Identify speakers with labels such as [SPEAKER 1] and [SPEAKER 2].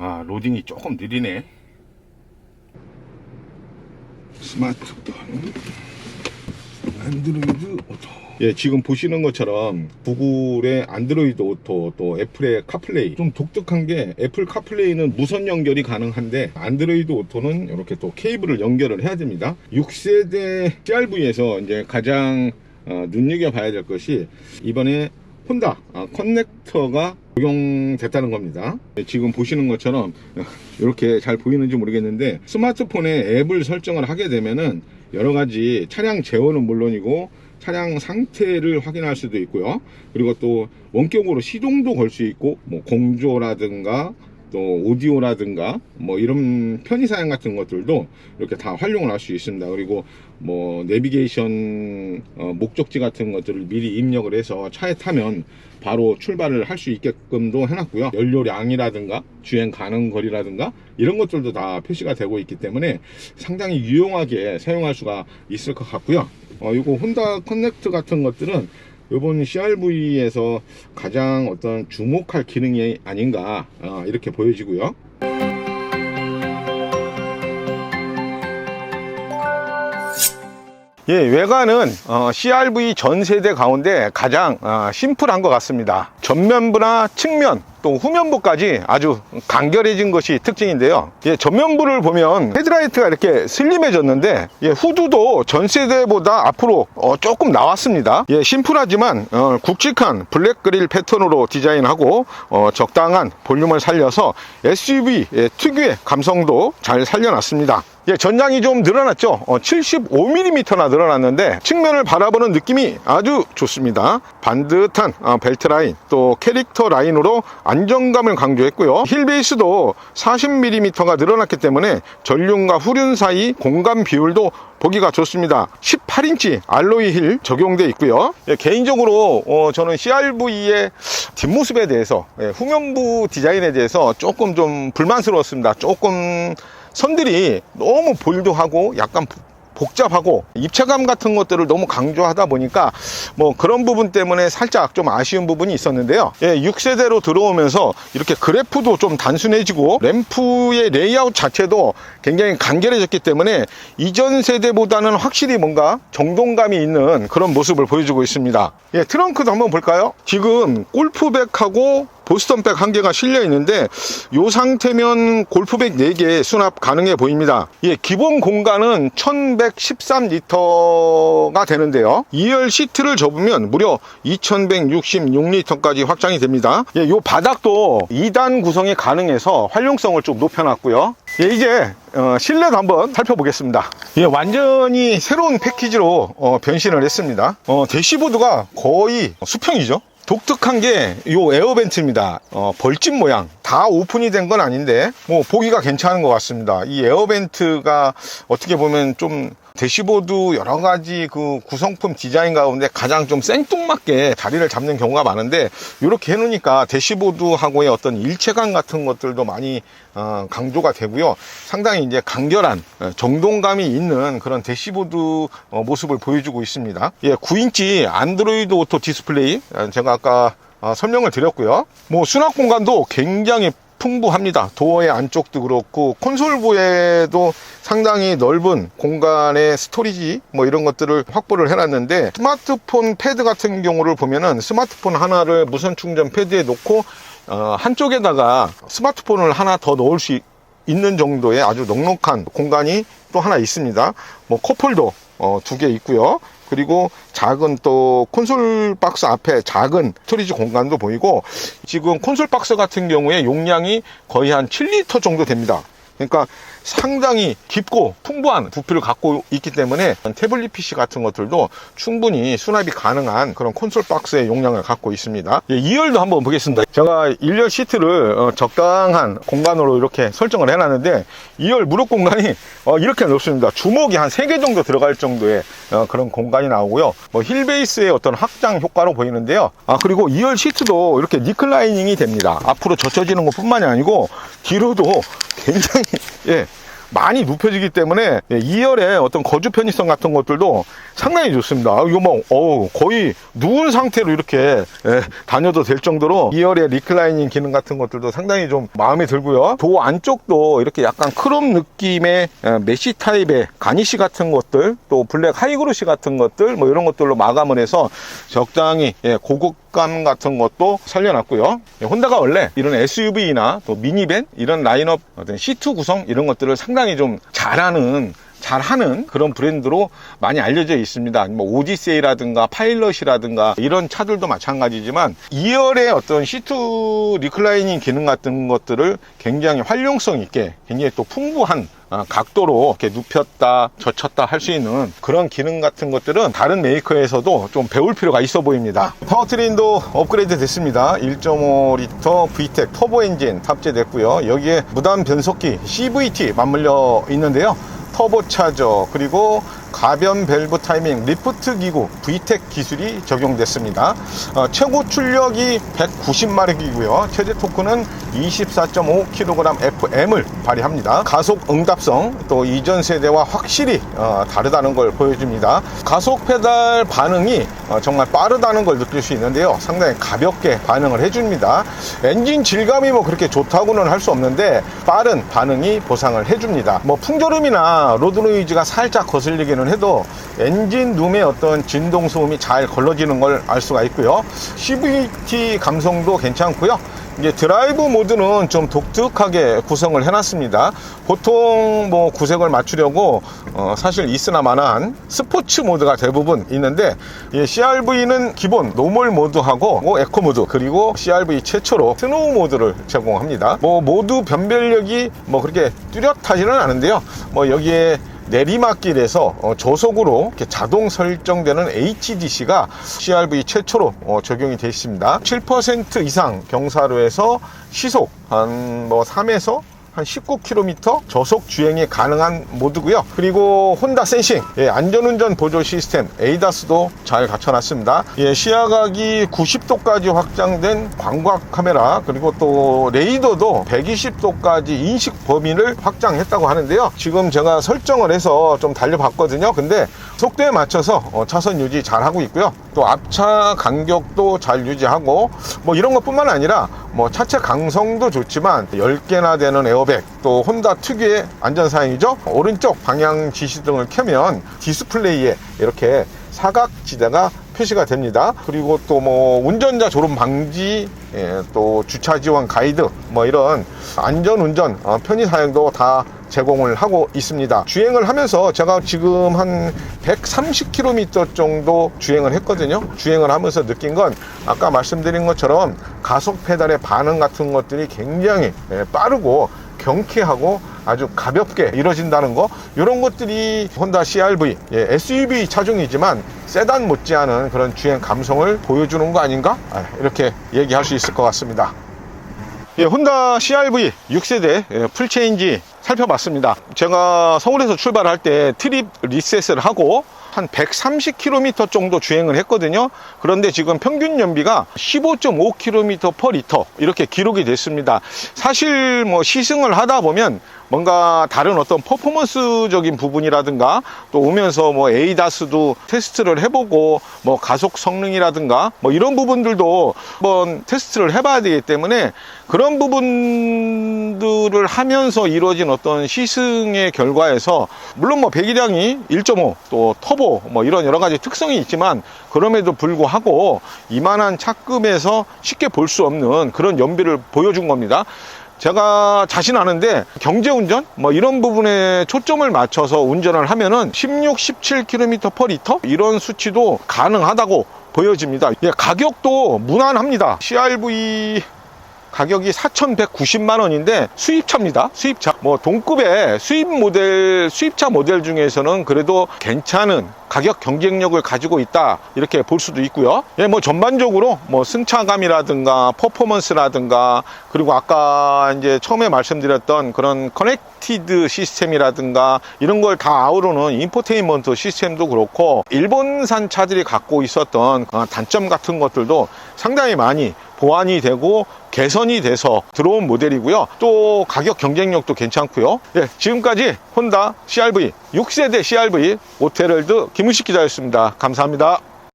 [SPEAKER 1] 아, 로딩이 조금 느리네. 스마트폰 안드로이드 오토. 예, 지금 보시는 것처럼 구글의 안드로이드 오토, 또 애플의 카플레이, 좀 독특한 게 애플 카플레이는 무선 연결이 가능한데 안드로이드 오토는 이렇게 또 케이블을 연결을 해야 됩니다. 6세대 CRV에서 이제 가장 눈여겨봐야 될 것이 이번에 혼다 커넥터가 적용됐다는 겁니다. 지금 보시는 것처럼 이렇게 잘 보이는지 모르겠는데 스마트폰에 앱을 설정을 하게 되면은 여러가지 차량 제어는 물론이고 차량 상태를 확인할 수도 있고요. 그리고 또 원격으로 시동도 걸 수 있고, 뭐 공조라든가 또 오디오라든가 뭐 이런 편의사양 같은 것들도 이렇게 다 활용을 할 수 있습니다. 그리고 뭐 내비게이션 목적지 같은 것들을 미리 입력을 해서 차에 타면 바로 출발을 할 수 있게끔도 해놨고요. 연료량이라든가 주행 가능 거리라든가 이런 것들도 다 표시가 되고 있기 때문에 상당히 유용하게 사용할 수가 있을 것 같고요. 이거 혼다 커넥트 같은 것들은 이번 CRV에서 가장 어떤 주목할 기능이 아닌가 이렇게 보여지고요. 예, 외관은 CRV 전 세대 가운데 가장 심플한 것 같습니다. 전면부나 측면 또 후면부까지 아주 간결해진 것이 특징인데요. 예, 전면부를 보면 헤드라이트가 이렇게 슬림해졌는데, 예, 후드도 전 세대보다 앞으로 조금 나왔습니다. 예, 심플하지만 굵직한 블랙 그릴 패턴으로 디자인하고 적당한 볼륨을 살려서 SUV 특유의 감성도 잘 살려놨습니다. 예, 전장이 좀 늘어났죠. 75mm나 늘어났는데 측면을 바라보는 느낌이 아주 좋습니다. 반듯한 벨트 라인, 또 캐릭터 라인으로 안정감을 강조했고요. 힐 베이스도 40mm가 늘어났기 때문에 전륜과 후륜 사이 공간 비율도 보기가 좋습니다. 18인치 알로이 힐 적용되어 있고요. 예, 개인적으로 저는 CRV의 뒷모습에 대해서, 후면부 디자인에 대해서 조금 좀 불만스러웠습니다. 조금 선들이 너무 볼드하고 약간 복잡하고 입체감 같은 것들을 너무 강조하다 보니까 뭐 그런 부분 때문에 살짝 좀 아쉬운 부분이 있었는데요. 예, 6세대로 들어오면서 이렇게 그래프도 좀 단순해지고 램프의 레이아웃 자체도 굉장히 간결해졌기 때문에 이전 세대보다는 확실히 뭔가 정돈감이 있는 그런 모습을 보여주고 있습니다. 예, 트렁크도 한번 볼까요? 지금 골프백하고 보스턴백 1개가 실려 있는데 이 상태면 골프백 4개 수납 가능해 보입니다. 예, 기본 공간은 1113리터가 되는데요. 2열 시트를 접으면 무려 2166리터까지 확장이 됩니다. 예, 이 바닥도 2단 구성이 가능해서 활용성을 좀 높여놨고요. 예, 이제 실내도 한번 살펴보겠습니다. 예, 완전히 새로운 패키지로 변신을 했습니다. 대시보드가 거의 수평이죠. 독특한 게 요 에어벤트입니다. 벌집 모양 다 오픈이 된 건 아닌데 뭐 보기가 괜찮은 것 같습니다. 이 에어벤트가 어떻게 보면 좀 대시보드 여러가지 그 구성품 디자인 가운데 가장 좀 생뚱맞게 자리를 잡는 경우가 많은데, 이렇게 해놓으니까 대시보드하고의 어떤 일체감 같은 것들도 많이 강조가 되고요. 상당히 이제 간결한 정돈감이 있는 그런 대시보드 모습을 보여주고 있습니다. 예, 9인치 안드로이드 오토 디스플레이 제가 아까 설명을 드렸고요. 뭐 수납 공간도 굉장히 풍부합니다. 도어의 안쪽도 그렇고 콘솔부에도 상당히 넓은 공간의 스토리지 뭐 이런 것들을 확보를 해놨는데, 스마트폰 패드 같은 경우를 보면은 스마트폰 하나를 무선 충전 패드에 놓고 한쪽에다가 스마트폰을 하나 더 넣을 수 있는 정도의 아주 넉넉한 공간이 또 하나 있습니다. 뭐 컵홀더 2개 있고요. 그리고 작은 또 콘솔 박스 앞에 작은 스토리지 공간도 보이고, 지금 콘솔 박스 같은 경우에 용량이 거의 한 7리터 정도 됩니다. 그러니까 상당히 깊고 풍부한 부피를 갖고 있기 때문에 태블릿 PC 같은 것들도 충분히 수납이 가능한 그런 콘솔 박스의 용량을 갖고 있습니다. 예, 2열도 한번 보겠습니다. 제가 1열 시트를 적당한 공간으로 이렇게 설정을 해놨는데 2열 무릎 공간이 이렇게 넓습니다. 주먹이 한 3개 정도 들어갈 정도의 그런 공간이 나오고요. 뭐 힐베이스의 어떤 확장 효과로 보이는데요. 그리고 2열 시트도 이렇게 리클라이닝이 됩니다. 앞으로 젖혀지는 것 뿐만이 아니고 뒤로도 굉장히 많이 눕혀지기 때문에 2열의 어떤 거주 편의성 같은 것들도 상당히 좋습니다. 이거 뭐 거의 누운 상태로 이렇게 다녀도 될 정도로 2열의 리클라이닝 기능 같은 것들도 상당히 좀 마음에 들고요. 도 안쪽도 이렇게 약간 크롬 느낌의 메쉬 타입의 가니쉬 같은 것들, 또 블랙 하이그로시 같은 것들, 뭐 이런 것들로 마감을 해서 적당히 고급감 같은 것도 살려놨고요. 혼다가 원래 이런 SUV나 또 미니밴 이런 라인업 어떤 C2 구성 이런 것들을 상당히 좀 잘하는 그런 브랜드로 많이 알려져 있습니다. 뭐 오디세이라든가 파일럿이라든가 이런 차들도 마찬가지지만 2열의 어떤 시트 리클라이닝 기능 같은 것들을 굉장히 활용성 있게 굉장히 또 풍부한 각도로 이렇게 눕혔다 젖혔다 할 수 있는 그런 기능 같은 것들은 다른 메이커에서도 좀 배울 필요가 있어 보입니다. 파워트레인도 업그레이드 됐습니다. 1.5L VTEC 터보 엔진 탑재됐고요. 여기에 무단 변속기 CVT 맞물려 있는데요. 터보차저, 그리고 가변 밸브 타이밍 리프트 기구 VTEC 기술이 적용됐습니다. 최고 출력이 190마력이고요. 최대 토크는 24.5kg FM을 발휘합니다. 가속 응답성 또 이전 세대와 확실히 다르다는 걸 보여줍니다. 가속 페달 반응이 정말 빠르다는 걸 느낄 수 있는데요. 상당히 가볍게 반응을 해줍니다. 엔진 질감이 뭐 그렇게 좋다고는 할 수 없는데 빠른 반응이 보상을 해줍니다. 뭐 풍절음이나 로드 노이즈가 살짝 거슬리기는 해도 엔진 룸의 어떤 진동 소음이 잘 걸러지는 걸 알 수가 있고요. CVT 감성도 괜찮고요. 이제 드라이브 모드는 좀 독특하게 구성을 해놨습니다. 보통 뭐 구색을 맞추려고 사실 있으나 마나한 스포츠 모드가 대부분 있는데 CRV는 기본 노멀 모드하고 에코 모드, 그리고 CRV 최초로 스노우 모드를 제공합니다. 뭐 모드 변별력이 뭐 그렇게 뚜렷하지는 않은데요. 뭐 여기에 내리막길에서 저속으로 이렇게 자동 설정되는 HDC가 CRV 최초로 적용이 되어 있습니다. 7% 이상 경사로에서 시속 한 3에서 한 19km 저속 주행이 가능한 모드고요. 그리고 혼다 센싱 안전운전 보조 시스템 ADAS도 잘 갖춰놨습니다. 시야각이 90도까지 확장된 광각 카메라, 그리고 또 레이더도 120도까지 인식 범위를 확장했다고 하는데요. 지금 제가 설정을 해서 좀 달려봤거든요. 근데 속도에 맞춰서 차선 유지 잘 하고 있고요. 또 앞차 간격도 잘 유지하고 뭐 이런 것뿐만 아니라 뭐 차체 강성도 좋지만 10개나 되는 에어백, 또 혼다 특유의 안전사항이죠. 오른쪽 방향 지시등을 켜면 디스플레이에 이렇게 사각지대가 표시가 됩니다. 그리고 또 뭐 운전자 졸음 방지, 또 주차 지원 가이드, 뭐 이런 안전운전 편의 사양도 다 제공을 하고 있습니다. 주행을 하면서 제가 지금 한 130km 정도 주행을 했거든요. 주행을 하면서 느낀 건 아까 말씀드린 것처럼 가속 페달의 반응 같은 것들이 굉장히 빠르고 경쾌하고 아주 가볍게 이루어진다는 거, 이런 것들이 혼다 CRV SUV 차종이지만 세단 못지않은 그런 주행 감성을 보여주는 거 아닌가, 이렇게 얘기할 수 있을 것 같습니다. 혼다 CRV 6세대 풀체인지 살펴봤습니다. 제가 서울에서 출발할 때 트립 리셋을 하고 한 130km 정도 주행을 했거든요. 그런데 지금 평균 연비가 15.5km per 리터 이렇게 기록이 됐습니다. 사실 뭐 시승을 하다 보면 뭔가 다른 어떤 퍼포먼스적인 부분이라든가, 또 오면서 뭐 ADAS도 테스트를 해보고 뭐 가속 성능이라든가 뭐 이런 부분들도 한번 테스트를 해봐야 되기 때문에 그런 부분들을 하면서 이루어진 어떤 시승의 결과에서 물론 뭐 배기량이 1.5 또 터보 뭐 이런 여러 가지 특성이 있지만 그럼에도 불구하고 이만한 차급에서 쉽게 볼 수 없는 그런 연비를 보여준 겁니다. 제가 자신하는데 경제운전 뭐 이런 부분에 초점을 맞춰서 운전을 하면은 16, 17km per 리터 이런 수치도 가능하다고 보여집니다. 가격도 무난합니다. CRV 가격이 4,190만 원인데 수입차입니다. 수입차. 뭐 동급의 수입차 모델 중에서는 그래도 괜찮은 가격 경쟁력을 가지고 있다, 이렇게 볼 수도 있고요. 뭐 전반적으로 뭐 승차감이라든가 퍼포먼스라든가, 그리고 아까 이제 처음에 말씀드렸던 그런 커넥티드 시스템이라든가 이런 걸 다 아우르는 인포테인먼트 시스템도 그렇고 일본산 차들이 갖고 있었던 단점 같은 것들도 상당히 많이 보완이 되고 개선이 돼서 들어온 모델이고요. 또 가격 경쟁력도 괜찮고요. 예, 지금까지 혼다 CRV 6세대 CRV 오테럴드 김은식 기자였습니다. 감사합니다.